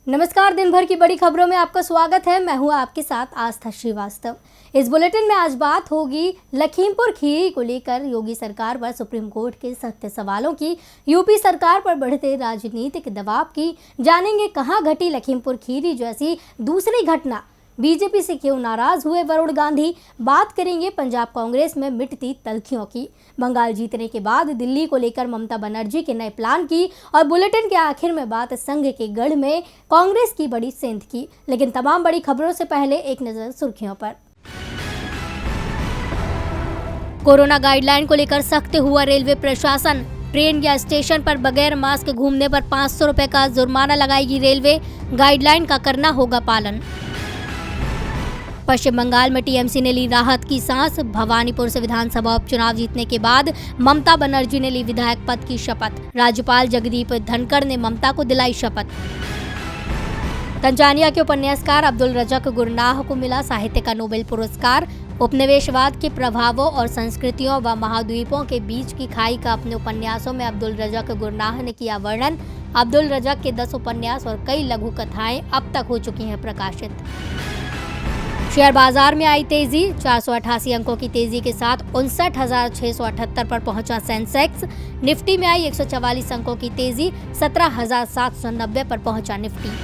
नमस्कार, दिन भर की बड़ी खबरों में आपका स्वागत है। मैं हूं आपके साथ आस्था श्रीवास्तव। इस बुलेटिन में आज बात होगी लखीमपुर खीरी को लेकर योगी सरकार पर सुप्रीम कोर्ट के सख्त सवालों की, यूपी सरकार पर बढ़ते राजनीतिक दबाव की, जानेंगे कहां घटी लखीमपुर खीरी जैसी दूसरी घटना, बीजेपी से क्यों नाराज हुए वरुण गांधी, बात करेंगे पंजाब कांग्रेस में मिटती तल्खियों की, बंगाल जीतने के बाद दिल्ली को लेकर ममता बनर्जी के नए प्लान की, और बुलेटिन के आखिर में बात संघ के गढ़ में कांग्रेस की बड़ी सेंध की। लेकिन तमाम बड़ी खबरों से पहले एक नजर सुर्खियों पर। कोरोना गाइडलाइन को लेकर सख्त हुआ रेलवे प्रशासन। ट्रेन या स्टेशन पर बगैर मास्क घूमने पर 500 रुपए का जुर्माना लगाएगी रेलवे। गाइडलाइन का करना होगा पालन। पश्चिम बंगाल में टीएमसी ने ली राहत की सांस। भवानीपुर से विधानसभा उपचुनाव जीतने के बाद ममता बनर्जी ने ली विधायक पद की शपथ। राज्यपाल जगदीप धनखड़ ने ममता को दिलाई शपथ। तंजानिया के उपन्यासकार अब्दुल रज़ाक गुरनाह को मिला साहित्य का नोबेल पुरस्कार। उपनिवेशवाद के प्रभावों और संस्कृतियों व महाद्वीपों के बीच की खाई का अपने उपन्यासों में अब्दुल रज़ाक गुरनाह ने किया वर्णन। अब्दुल रज़ाक के 10 उपन्यास और कई लघु कथाएं अब तक हो चुकी हैं प्रकाशित। शेयर बाजार में आई तेजी। 488 अंकों की तेजी के साथ 59,678 पर पहुंचा सेंसेक्स। निफ्टी में आई 144 अंकों की तेजी। 17,790 पर पहुंचा निफ्टी।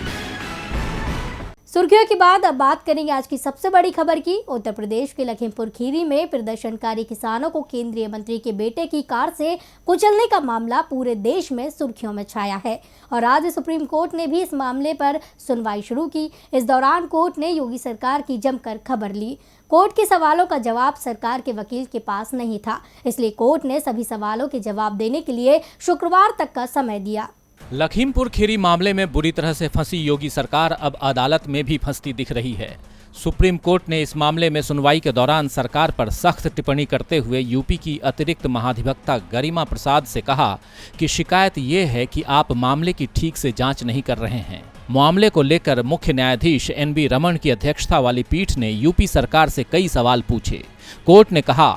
सुर्खियों के बाद अब बात करेंगे आज की सबसे बड़ी खबर की। उत्तर प्रदेश के लखीमपुर खीरी में प्रदर्शनकारी किसानों को केंद्रीय मंत्री के बेटे की कार से कुचलने का मामला पूरे देश में सुर्खियों में छाया है और आज सुप्रीम कोर्ट ने भी इस मामले पर सुनवाई शुरू की। इस दौरान कोर्ट ने योगी सरकार की जमकर खबर ली। कोर्ट के सवालों का जवाब सरकार के वकील के पास नहीं था, इसलिए कोर्ट ने सभी सवालों के जवाब देने के लिए शुक्रवार तक का समय दिया। लखीमपुर खीरी मामले में बुरी तरह से फंसी योगी सरकार अब अदालत में भी फंसती दिख रही है। सुप्रीम कोर्ट ने इस मामले में सुनवाई के दौरान सरकार पर सख्त टिप्पणी करते हुए यूपी की अतिरिक्त महाधिवक्ता गरिमा प्रसाद से कहा कि शिकायत ये है कि आप मामले की ठीक से जांच नहीं कर रहे हैं। मामले को लेकर मुख्य न्यायाधीश NB रमन की अध्यक्षता वाली पीठ ने यूपी सरकार से कई सवाल पूछे। कोर्ट ने कहा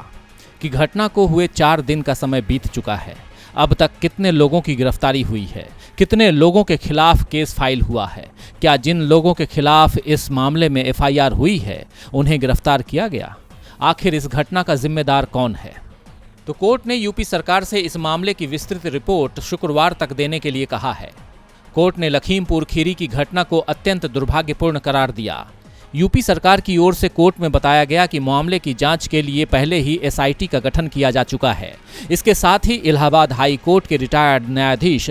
कि घटना को हुए 4 दिन का समय बीत चुका है। अब तक कितने लोगों की गिरफ्तारी हुई है, कितने लोगों के खिलाफ केस फाइल हुआ है, क्या जिन लोगों के खिलाफ इस मामले में FIR हुई है उन्हें गिरफ्तार किया गया, आखिर इस घटना का जिम्मेदार कौन है। तो कोर्ट ने यूपी सरकार से इस मामले की विस्तृत रिपोर्ट शुक्रवार तक देने के लिए कहा है। कोर्ट ने लखीमपुर खीरी की घटना को अत्यंत दुर्भाग्यपूर्ण करार दिया। यूपी सरकार की ओर से कोर्ट में बताया गया कि मामले की जांच के लिए पहले ही SIT का गठन किया जा चुका है। इसके साथ ही इलाहाबाद हाई कोर्ट के रिटायर्ड न्यायाधीश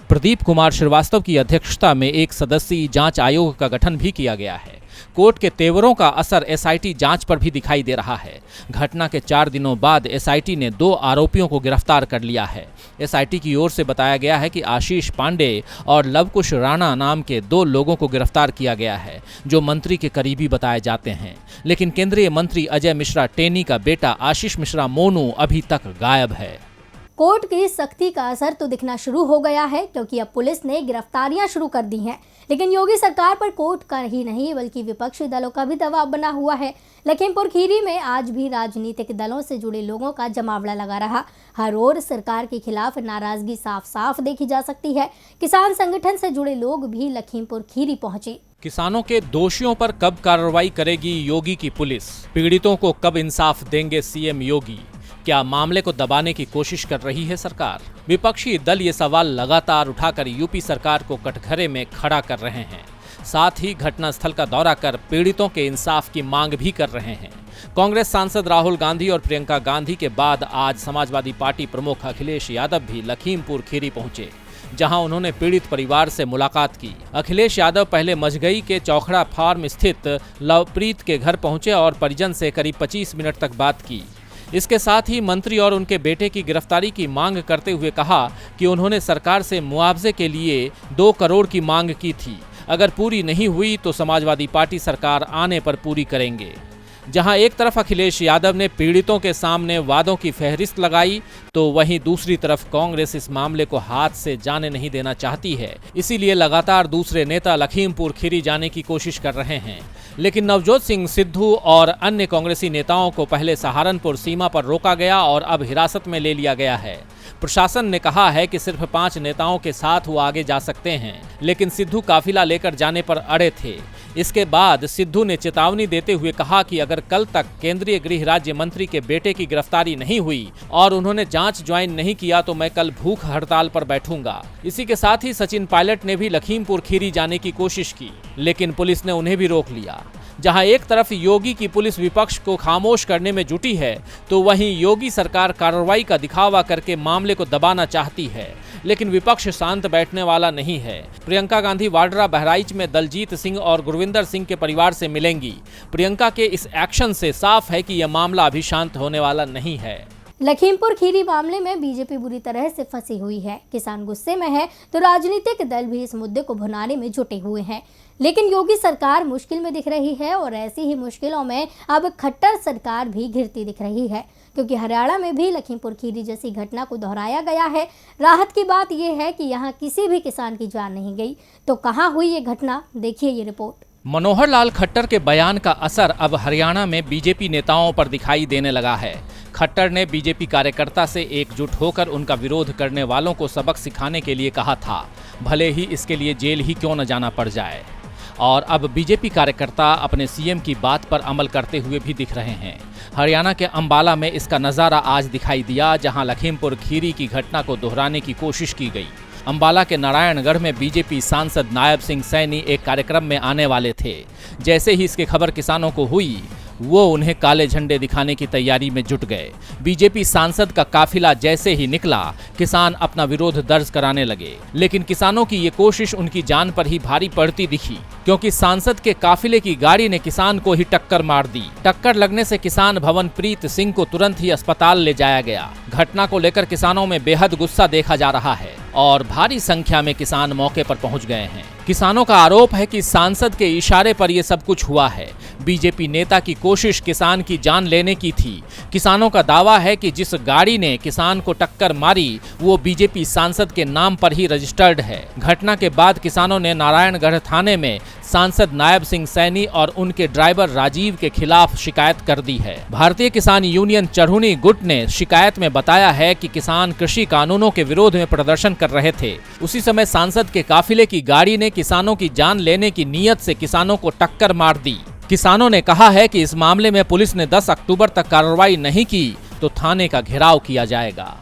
प्रदीप कुमार श्रीवास्तव की अध्यक्षता में एक सदस्यीय जांच आयोग का गठन भी किया गया है। कोर्ट के तेवरों का असर SIT जांच पर भी दिखाई दे रहा है। घटना के 4 दिनों बाद SIT ने 2 आरोपियों को गिरफ्तार कर लिया है। SIT की ओर से बताया गया है कि आशीष पांडे और लवकुश राणा नाम के 2 लोगों को गिरफ्तार किया गया है, जो मंत्री के करीबी बताए जाते हैं। लेकिन केंद्रीय मंत्री अजय मिश्रा टेनी का बेटा आशीष मिश्रा मोनू अभी तक गायब है। कोर्ट की सख्ती का असर तो दिखना शुरू हो गया है, क्योंकि अब पुलिस ने गिरफ्तारियां शुरू कर दी हैं। लेकिन योगी सरकार पर कोर्ट का ही नहीं बल्कि विपक्षी दलों का भी दबाव बना हुआ है। लखीमपुर खीरी में आज भी राजनीतिक दलों से जुड़े लोगों का जमावड़ा लगा रहा। हर ओर सरकार के खिलाफ नाराजगी साफ साफ देखी जा सकती है। किसान संगठन से जुड़े लोग भी लखीमपुर खीरी पहुंचे। किसानों के दोषियों पर कब कार्रवाई करेगी योगी की पुलिस? पीड़ितों को कब इंसाफ देंगे सीएम योगी? क्या मामले को दबाने की कोशिश कर रही है सरकार? विपक्षी दल ये सवाल लगातार उठाकर यूपी सरकार को कटघरे में खड़ा कर रहे हैं। साथ ही घटनास्थल का दौरा कर पीड़ितों के इंसाफ की मांग भी कर रहे हैं। कांग्रेस सांसद राहुल गांधी और प्रियंका गांधी के बाद आज समाजवादी पार्टी प्रमुख अखिलेश यादव भी लखीमपुर खीरी पहुंचे, जहां उन्होंने पीड़ित परिवार से मुलाकात की। अखिलेश यादव पहले मझगई के चौखड़ा फार्म स्थित लवप्रीत के घर पहुंचे और परिजन से करीब 25 मिनट तक बात की। इसके साथ ही मंत्री और उनके बेटे की गिरफ्तारी की मांग करते हुए कहा कि उन्होंने सरकार से मुआवजे के लिए 2 करोड़ की मांग की थी। अगर पूरी नहीं हुई तो समाजवादी पार्टी सरकार आने पर पूरी करेंगे। जहां एक तरफ अखिलेश यादव ने पीड़ितों के सामने वादों की फहरिस्त लगाई, तो वहीं दूसरी तरफ कांग्रेस इस मामले को हाथ से जाने नहीं देना चाहती है। इसीलिए लगातार दूसरे नेता लखीमपुर खीरी जाने की कोशिश कर रहे हैं। लेकिन नवजोत सिंह सिद्धू और अन्य कांग्रेसी नेताओं को पहले सहारनपुर सीमा पर रोका गया और अब हिरासत में ले लिया गया है। प्रशासन ने कहा है कि सिर्फ 5 नेताओं के साथ वो आगे जा सकते हैं, लेकिन सिद्धू काफिला लेकर जाने पर अड़े थे। इसके बाद सिद्धू ने चेतावनी देते हुए कहा कि अगर कल तक केंद्रीय गृह राज्य मंत्री के बेटे की गिरफ्तारी नहीं हुई और उन्होंने जांच ज्वाइन नहीं किया तो मैं कल भूख हड़ताल पर बैठूंगा। इसी के साथ ही सचिन पायलट ने भी लखीमपुर खीरी जाने की कोशिश की, लेकिन पुलिस ने उन्हें भी रोक लिया। जहां एक तरफ योगी की पुलिस विपक्ष को खामोश करने में जुटी है, तो वहीं योगी सरकार कार्रवाई का दिखावा करके मामले को दबाना चाहती है, लेकिन विपक्ष शांत बैठने वाला नहीं है। प्रियंका गांधी वाड्रा बहराइच में दलजीत सिंह और गुरविंदर सिंह के परिवार से मिलेंगी। प्रियंका के इस एक्शन से साफ है कि यह मामला अभी शांत होने वाला नहीं है। लखीमपुर खीरी मामले में बीजेपी बुरी तरह से फंसी हुई है। किसान गुस्से में है तो राजनीतिक दल भी इस मुद्दे को भुनाने में जुटे हुए हैं, लेकिन योगी सरकार मुश्किल में दिख रही है और ऐसी ही मुश्किलों में अब खट्टर सरकार भी घिरती दिख रही है, क्योंकि हरियाणा में भी लखीमपुर खीरी जैसी घटना को दोहराया गया है। राहत की बात यह है कि यहाँ किसी भी किसान की जान नहीं गई। तो कहाँ हुई ये घटना, देखिए ये रिपोर्ट। मनोहर लाल खट्टर के बयान का असर अब हरियाणा में बीजेपी नेताओं पर दिखाई देने लगा है। खट्टर ने बीजेपी कार्यकर्ता से एकजुट होकर उनका विरोध करने वालों को सबक सिखाने के लिए कहा था, भले ही इसके लिए जेल ही क्यों न जाना पड़ जाए। और अब बीजेपी कार्यकर्ता अपने सीएम की बात पर अमल करते हुए भी दिख रहे हैं। हरियाणा के अंबाला में इसका नज़ारा आज दिखाई दिया, जहां लखीमपुर खीरी की घटना को दोहराने की कोशिश की गई। अंबाला के नारायणगढ़ में बीजेपी सांसद नायब सिंह सैनी एक कार्यक्रम में आने वाले थे। जैसे ही इसकी खबर किसानों को हुई, वो उन्हें काले झंडे दिखाने की तैयारी में जुट गए। बीजेपी सांसद का काफिला जैसे ही निकला, किसान अपना विरोध दर्ज कराने लगे, लेकिन किसानों की ये कोशिश उनकी जान पर ही भारी पड़ती दिखी, क्योंकि सांसद के काफिले की गाड़ी ने किसान को ही टक्कर मार दी। टक्कर लगने से किसान भवनप्रीत सिंह को तुरंत ही अस्पताल ले जाया गया। घटना को लेकर किसानों में बेहद गुस्सा देखा जा रहा है और भारी संख्या में किसान मौके पर पहुंच गए हैं। किसानों का आरोप है कि सांसद के इशारे पर यह सब कुछ हुआ है। बीजेपी नेता की कोशिश किसान की जान लेने की थी। किसानों का दावा है कि जिस गाड़ी ने किसान को टक्कर मारी, वो बीजेपी सांसद के नाम पर ही रजिस्टर्ड है। घटना के बाद किसानों ने नारायणगढ़ थाने में सांसद नायब सिंह सैनी और उनके ड्राइवर राजीव के खिलाफ शिकायत कर दी है। भारतीय किसान यूनियन चरहुनी गुट ने शिकायत में बताया है कि किसान कृषि कानूनों के विरोध में प्रदर्शन कर रहे थे। उसी समय सांसद के काफिले की गाड़ी ने किसानों की जान लेने की नीयत से किसानों को टक्कर मार दी। किसानों ने कहा है कि इस मामले में पुलिस ने 10 अक्टूबर तक कार्रवाई नहीं की तो थाने का घेराव किया जाएगा।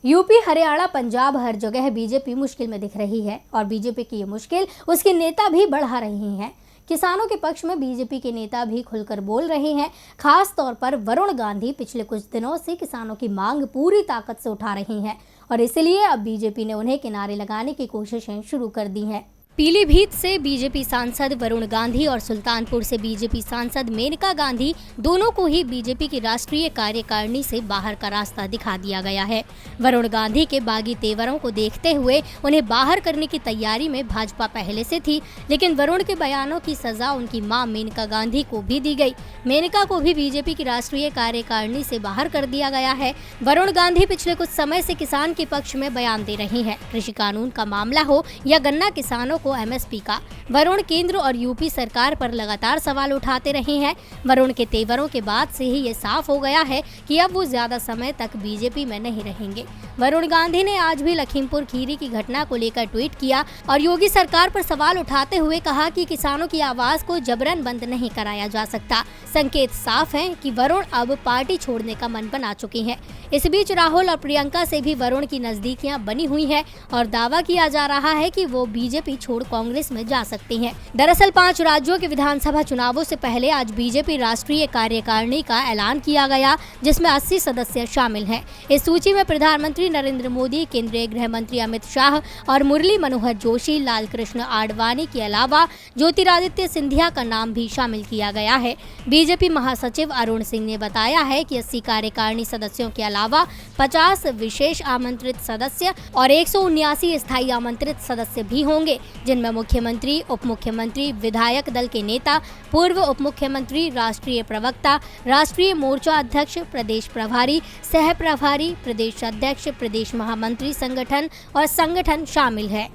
यूपी, हरियाणा, पंजाब हर जगह बीजेपी मुश्किल में दिख रही है और बीजेपी की ये मुश्किल उसके नेता भी बढ़ा रही हैं। किसानों के पक्ष में बीजेपी के नेता भी खुलकर बोल रहे हैं। खास तौर पर वरुण गांधी पिछले कुछ दिनों से किसानों की मांग पूरी ताकत से उठा रही हैं और इसलिए अब बीजेपी ने उन्हें किनारे लगाने की कोशिशें शुरू कर दी हैं। पीलीभीत से बीजेपी सांसद वरुण गांधी और सुल्तानपुर से बीजेपी सांसद मेनका गांधी दोनों को ही बीजेपी की राष्ट्रीय कार्यकारिणी से बाहर का रास्ता दिखा दिया गया है। वरुण गांधी के बागी तेवरों को देखते हुए उन्हें बाहर करने की तैयारी में भाजपा पहले से थी, लेकिन वरुण के बयानों की सजा उनकी मां मेनका गांधी को भी दी गई। मेनका को भी बीजेपी की राष्ट्रीय कार्यकारिणी से बाहर कर दिया गया है। वरुण गांधी पिछले कुछ समय से किसान के पक्ष में बयान दे रही है। कृषि कानून का मामला हो या गन्ना किसानों को एमएसपी का, वरुण केंद्र और यूपी सरकार पर लगातार सवाल उठाते रहे हैं। वरुण के तेवरों के बाद से ही ये साफ हो गया है कि अब वो ज्यादा समय तक बीजेपी में नहीं रहेंगे। वरुण गांधी ने आज भी लखीमपुर खीरी की घटना को लेकर ट्वीट किया और योगी सरकार पर सवाल उठाते हुए कहा कि किसानों की आवाज को जबरन बंद नहीं कराया जा सकता। संकेत साफ है कि वरुण अब पार्टी छोड़ने का मन बना चुकी हैं। इस बीच राहुल और प्रियंका से भी वरुण की नजदीकियां बनी हुई है और दावा किया जा रहा है कि वो बीजेपी छोड़ कांग्रेस में जा सकती हैं। दरअसल 5 राज्यों के विधानसभा चुनावों से पहले आज बीजेपी राष्ट्रीय कार्यकारिणी का ऐलान किया गया, जिसमें 80 सदस्य शामिल हैं। इस सूची में प्रधानमंत्री नरेंद्र मोदी, केंद्रीय गृह मंत्री अमित शाह और मुरली मनोहर जोशी, लाल कृष्ण आडवाणी के अलावा ज्योतिरादित्य सिंधिया का नाम भी शामिल किया गया है। बीजेपी महासचिव अरुण सिंह ने बताया है कि 80 कार्यकारिणी सदस्यों के अलावा 50 विशेष आमंत्रित सदस्य और 179 स्थायी आमंत्रित सदस्य भी होंगे, जिनमें मुख्यमंत्री, उप मुख्यमंत्री, विधायक दल के नेता, पूर्व उप मुख्यमंत्री, राष्ट्रीय प्रवक्ता, राष्ट्रीय मोर्चा अध्यक्ष, प्रदेश प्रभारी, सह प्रभारी, प्रदेश अध्यक्ष, प्रदेश महामंत्री संगठन और संगठन शामिल है।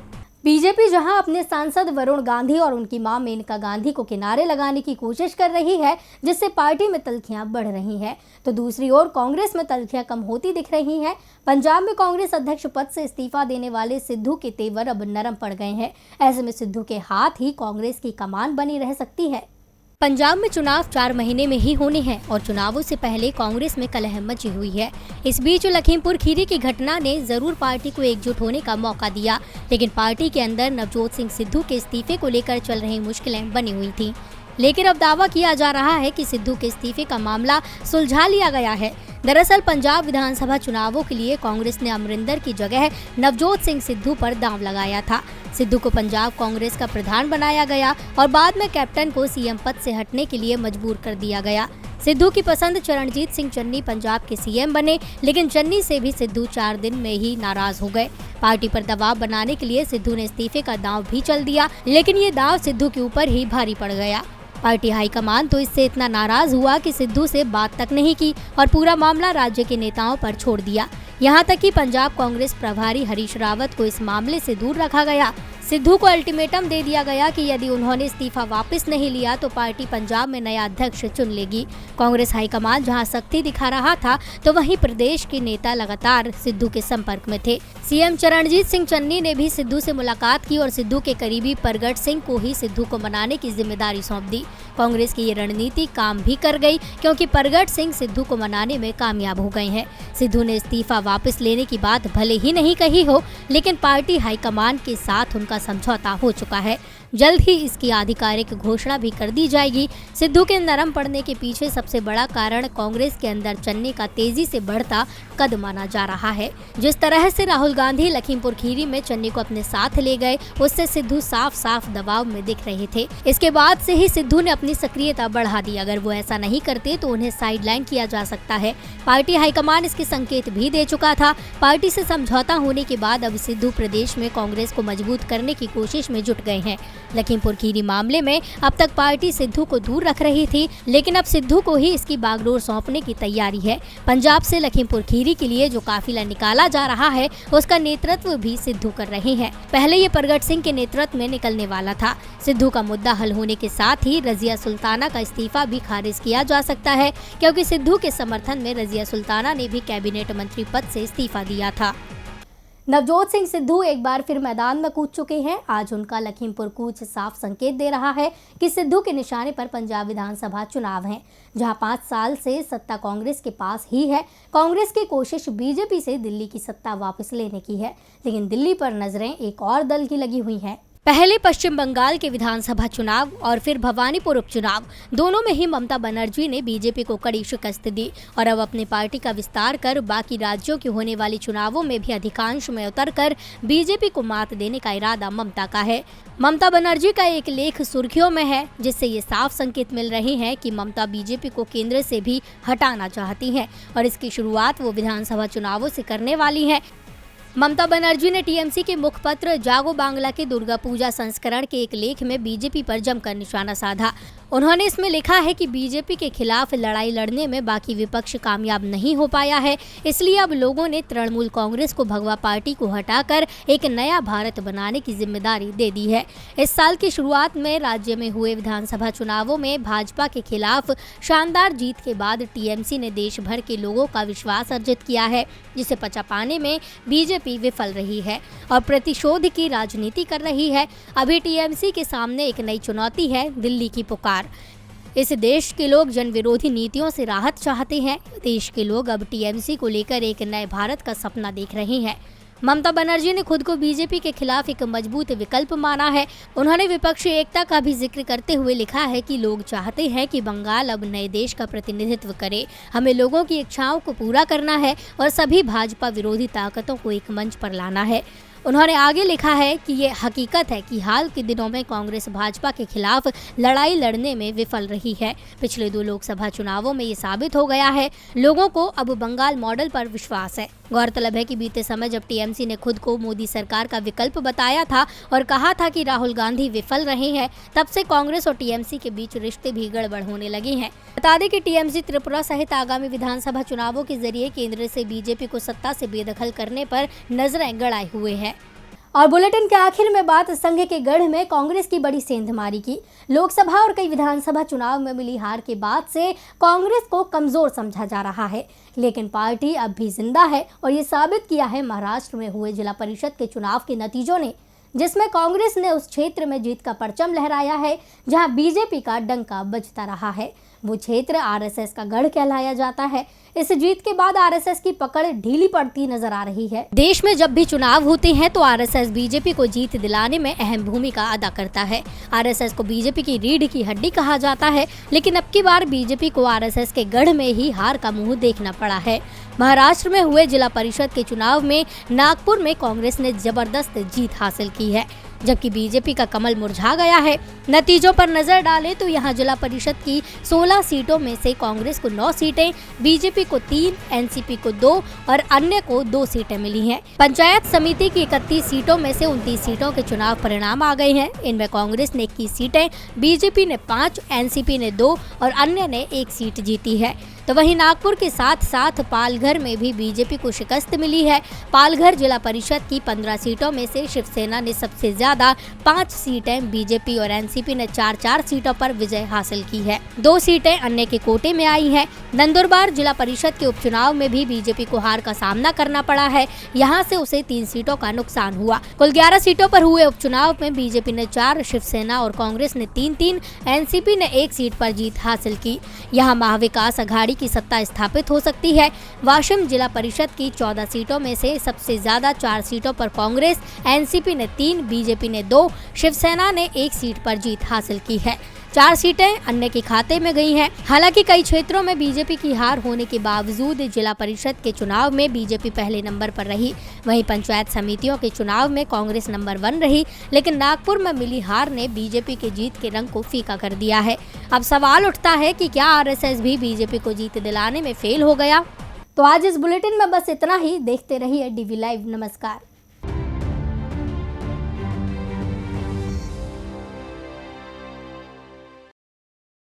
बीजेपी जहां अपने सांसद वरुण गांधी और उनकी मां मेनका गांधी को किनारे लगाने की कोशिश कर रही है, जिससे पार्टी में तल्खियां बढ़ रही हैं, तो दूसरी ओर कांग्रेस में तल्खियां कम होती दिख रही हैं। पंजाब में कांग्रेस अध्यक्ष पद से इस्तीफा देने वाले सिद्धू के तेवर अब नरम पड़ गए हैं। ऐसे में सिद्धू के हाथ ही कांग्रेस की कमान बनी रह सकती है। पंजाब में चुनाव 4 महीने में ही होने हैं और चुनावों से पहले कांग्रेस में कलह मची हुई है। इस बीच लखीमपुर खीरी की घटना ने जरूर पार्टी को एकजुट होने का मौका दिया, लेकिन पार्टी के अंदर नवजोत सिंह सिद्धू के इस्तीफे को लेकर चल रही मुश्किलें बनी हुई थी। लेकिन अब दावा किया जा रहा है कि सिद्धू के इस्तीफे का मामला सुलझा लिया गया है। दरअसल पंजाब विधानसभा चुनावों के लिए कांग्रेस ने अमरिंदर की जगह नवजोत सिंह सिद्धू पर दांव लगाया था। सिद्धू को पंजाब कांग्रेस का प्रधान बनाया गया और बाद में कैप्टन को सीएम पद से हटने के लिए मजबूर कर दिया गया। सिद्धू की पसंद चरणजीत सिंह चन्नी पंजाब के सीएम बने, लेकिन चन्नी से भी सिद्धू 4 दिन में ही नाराज हो गए। पार्टी पर दबाव बनाने के लिए सिद्धू ने इस्तीफे का दांव भी चल दिया, लेकिन ये दांव सिद्धू के ऊपर ही भारी पड़ गया। पार्टी हाईकमान तो इससे इतना नाराज हुआ कि सिद्धू से बात तक नहीं की और पूरा मामला राज्य के नेताओं पर छोड़ दिया। यहाँ तक कि पंजाब कांग्रेस प्रभारी हरीश रावत को इस मामले से दूर रखा गया। सिद्धू को अल्टीमेटम दे दिया गया कि यदि उन्होंने इस्तीफा वापस नहीं लिया तो पार्टी पंजाब में नया अध्यक्ष चुन लेगी। कांग्रेस हाईकमान जहां सख्ती दिखा रहा था, तो वहीं प्रदेश के नेता लगातार सिद्धू के संपर्क में थे। सीएम चरणजीत सिंह चन्नी ने भी सिद्धू से मुलाकात की और सिद्धू के करीबी परगट सिंह को ही सिद्धू को मनाने की जिम्मेदारी सौंप दी। कांग्रेस की ये रणनीति काम भी कर गई, क्योंकि परगट सिंह सिद्धू को मनाने में कामयाब हो गए हैं। सिद्धू ने इस्तीफा वापस लेने की बात भले ही नहीं कही हो, लेकिन पार्टी हाईकमान के साथ उनका समझौता हो चुका है। जल्द ही इसकी आधिकारिक घोषणा भी कर दी जाएगी। सिद्धू के नरम पड़ने के पीछे सबसे बड़ा कारण कांग्रेस के अंदर चलने का तेजी से बढ़ता कद माना जा रहा है। जिस तरह से राहुल गांधी लखीमपुर खीरी में चन्नी को अपने साथ ले गए, उससे सिद्धू साफ साफ दबाव में दिख रहे थे। इसके बाद से ही सिद्धू ने अपनी सक्रियता बढ़ा दी। अगर वो ऐसा नहीं करते तो उन्हें साइडलाइन किया जा सकता है। पार्टी हाईकमान इसके संकेत भी दे चुका था। पार्टी से समझौता होने के बाद अब सिद्धू प्रदेश में कांग्रेस को मजबूत करने की कोशिश में जुट गए हैं। लखीमपुर खीरी मामले में अब तक पार्टी सिद्धू को दूर रख रही थी, लेकिन अब सिद्धू को ही इसकी बागडोर सौंपने की तैयारी है। पंजाब से लखीमपुर खीरी के लिए जो काफिला निकाला जा रहा है, उसका नेतृत्व भी सिद्धू कर रहे हैं। पहले ये परगट सिंह के नेतृत्व में निकलने वाला था। सिद्धू का मुद्दा हल होने के साथ ही रजिया सुल्ताना का इस्तीफा भी खारिज किया जा सकता है, क्योंकि सिद्धू के समर्थन में रजिया सुल्ताना ने भी कैबिनेट मंत्री पद से इस्तीफा दिया था। नवजोत सिंह सिद्धू एक बार फिर मैदान में कूद चुके हैं। आज उनका लखीमपुर कूच साफ संकेत दे रहा है कि सिद्धू के निशाने पर पंजाब विधानसभा चुनाव हैं, जहां 5 साल से सत्ता कांग्रेस के पास ही है। कांग्रेस की कोशिश बीजेपी से दिल्ली की सत्ता वापस लेने की है, लेकिन दिल्ली पर नजरें एक और दल की लगी हुई हैं। पहले पश्चिम बंगाल के विधानसभा चुनाव और फिर भवानीपुर उपचुनाव, दोनों में ही ममता बनर्जी ने बीजेपी को कड़ी शिकस्त दी और अब अपनी पार्टी का विस्तार कर बाकी राज्यों की होने वाली चुनावों में भी अधिकांश में उतरकर बीजेपी को मात देने का इरादा ममता का है। ममता बनर्जी का एक लेख सुर्खियों में है, जिससे ये साफ संकेत मिल रहे हैं कि ममता बीजेपी को केंद्र से भी हटाना चाहती हैं और इसकी शुरुआत वो विधानसभा चुनावों से करने वाली हैं। ममता बनर्जी ने टीएमसी के मुखपत्र जागो बांग्ला के दुर्गा पूजा संस्करण के एक लेख में बीजेपी पर जमकर निशाना साधा। उन्होंने इसमें लिखा है कि बीजेपी के खिलाफ लड़ाई लड़ने में बाकी विपक्ष कामयाब नहीं हो पाया है, इसलिए अब लोगों ने तृणमूल कांग्रेस को भगवा पार्टी को हटाकर एक नया भारत बनाने की जिम्मेदारी दे दी है। इस साल की शुरुआत में राज्य में हुए विधानसभा चुनावों में भाजपा के खिलाफ शानदार जीत के बाद टीएमसी ने देश भर के लोगों का विश्वास अर्जित किया है, जिसे पचा पाने में बीजेपी विफल रही है और प्रतिशोध की राजनीति कर रही है। अभी टीएमसी के सामने एक नई चुनौती है, दिल्ली की पुकार। इस देश के लोग जन विरोधी नीतियों से राहत चाहते हैं। देश के लोग अब टीएमसी को लेकर एक नए भारत का सपना देख रहे हैं। ममता बनर्जी ने खुद को बीजेपी के खिलाफ एक मजबूत विकल्प माना है। उन्होंने विपक्षी एकता का भी जिक्र करते हुए लिखा है कि लोग चाहते हैं कि बंगाल अब नए देश का प्रतिनिधित्व करे। हमें लोगों की इच्छाओं को पूरा करना है और सभी भाजपा विरोधी ताकतों को एक मंच पर लाना है। उन्होंने आगे लिखा है कि ये हकीकत है कि हाल के दिनों में कांग्रेस भाजपा के खिलाफ लड़ाई लड़ने में विफल रही है। पिछले 2 लोकसभा चुनावों में ये साबित हो गया है। लोगों को अब बंगाल मॉडल पर विश्वास है। गौरतलब है कि बीते समय जब टीएमसी ने खुद को मोदी सरकार का विकल्प बताया था और कहा था कि राहुल गांधी विफल रहे हैं, तब से कांग्रेस और टीएमसी के बीच रिश्ते भी गड़बड़ होने लगे हैं। बता दें कि टीएमसी त्रिपुरा सहित आगामी विधानसभा चुनावों के जरिए केंद्र से बीजेपी को सत्ता से बेदखल करने पर नजरें गड़ाए हुए है। और बुलेटिन के आखिर में बात संघ के गढ़ में कांग्रेस की बड़ी सेंधमारी की। लोकसभा और कई विधानसभा चुनाव में मिली हार के बाद से कांग्रेस को कमजोर समझा जा रहा है, लेकिन पार्टी अब भी जिंदा है और ये साबित किया है महाराष्ट्र में हुए जिला परिषद के चुनाव के नतीजों ने, जिसमें कांग्रेस ने उस क्षेत्र में जीत का परचम लहराया है जहां बीजेपी का डंका बजता रहा है। वो क्षेत्र आरएसएस का गढ़ कहलाया जाता है। इस जीत के बाद आरएसएस की पकड़ ढीली पड़ती नजर आ रही है। देश में जब भी चुनाव होते हैं तो आरएसएस बीजेपी को जीत दिलाने में अहम भूमिका अदा करता है। आरएसएस को बीजेपी की रीढ़ की हड्डी कहा जाता है, लेकिन अब की बार बीजेपी को आरएसएस के गढ़ में ही हार का मुंह देखना पड़ा है। महाराष्ट्र में हुए जिला परिषद के चुनाव में नागपुर में कांग्रेस ने जबरदस्त जीत हासिल की है, जबकि बीजेपी का कमल मुरझा गया है। नतीजों पर नजर डालें तो यहां जिला परिषद की 16 सीटों में से कांग्रेस को 9 सीटें, बीजेपी को 3, एनसीपी को 2 और अन्य को 2 सीटें मिली हैं। पंचायत समिति की 31 सीटों में से 29 सीटों के चुनाव परिणाम आ गए हैं। इनमें कांग्रेस ने 21 सीटें, बीजेपी ने 5, एनसीपी ने 2 और अन्य ने 1 सीट जीती है। तो वहीं नागपुर के साथ साथ पालघर में भी बीजेपी को शिकस्त मिली है। पालघर जिला परिषद की 15 सीटों में से शिवसेना ने सबसे ज्यादा 5 सीटें, बीजेपी और एनसीपी ने 4-4 सीटों पर विजय हासिल की है। 2 सीटें अन्य के कोटे में आई हैं। नंदुरबार जिला परिषद के उपचुनाव में भी बीजेपी को हार का सामना करना पड़ा है। यहाँ से उसे 3 सीटों का नुकसान हुआ। कुल 11 सीटों पर हुए उपचुनाव में बीजेपी ने 4, शिवसेना और कांग्रेस ने 3-3, एनसीपी ने 1 सीट पर जीत हासिल की। यहाँ महाविकास अघाड़ी की सत्ता स्थापित हो सकती है। वाशिम जिला परिषद की 14 सीटों में से सबसे ज्यादा 4 सीटों पर कांग्रेस, एनसीपी ने 3, बीजेपी ने 2, शिवसेना ने 1 सीट पर जीत हासिल की है। 4 सीटें अन्य के खाते में गई हैं। हालांकि कई क्षेत्रों में बीजेपी की हार होने के बावजूद जिला परिषद के चुनाव में बीजेपी पहले नंबर पर रही। वहीं पंचायत समितियों के चुनाव में कांग्रेस नंबर 1 रही, लेकिन नागपुर में मिली हार ने बीजेपी के जीत के रंग को फीका कर दिया है। अब सवाल उठता है कि क्या आरएसएस भी बीजेपी को जीत दिलाने में फेल हो गया? तो आज इस बुलेटिन में बस इतना ही। देखते रहिए डीवी लाइव। नमस्कार।